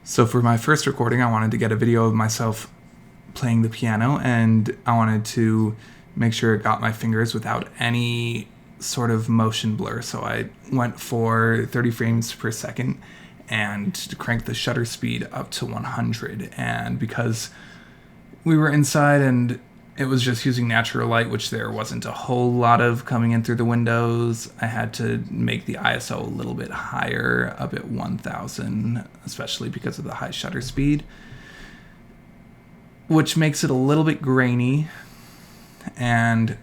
So for my first recording, I wanted to get a video of myself playing the piano, and I wanted to make sure it got my fingers without any sort of motion blur. So I went for 30 frames per second and cranked the shutter speed up to 100. And because we were inside and it was just using natural light, which there wasn't a whole lot of coming in through the windows, I had to make the ISO a little bit higher, up at 1000, especially because of the high shutter speed, which makes it a little bit grainy. And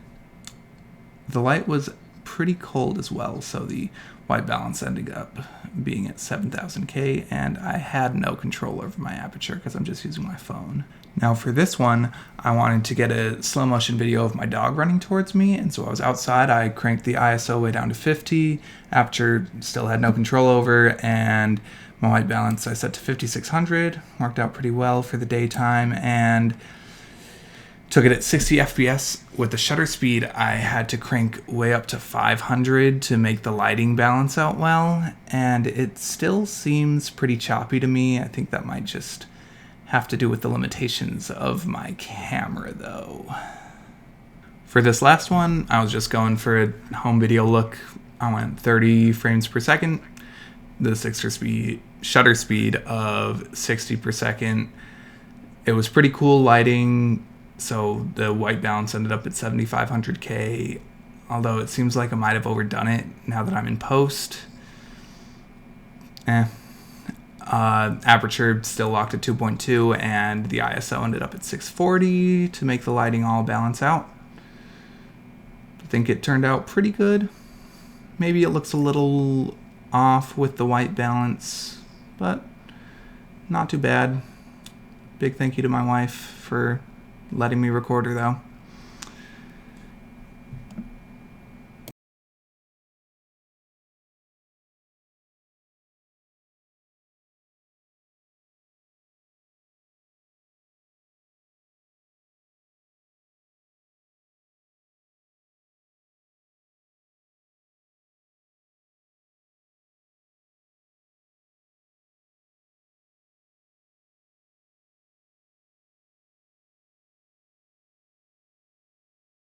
the light was pretty cold as well, so the white balance ended up being at 7000K, and I had no control over my aperture because I'm just using my phone. Now for this one, I wanted to get a slow motion video of my dog running towards me, and so I was outside. I cranked the ISO way down to 50, aperture still had no control over, and my white balance I set to 5600, worked out pretty well for the daytime, and took it at 60 FPS. With the shutter speed, I had to crank way up to 500 to make the lighting balance out well, and it still seems pretty choppy to me. I think that might just have to do with the limitations of my camera, though. For this last one, I was just going for a home video look. I went 30 frames per second, the shutter speed of 60 per second. It was pretty cool lighting, so the white balance ended up at 7500K, although it seems like I might have overdone it now that I'm in post. Aperture still locked at 2.2, and the ISO ended up at 640 to make the lighting all balance out. I think it turned out pretty good. Maybe it looks a little off with the white balance, but not too bad. Big thank you to my wife for letting me record her, though.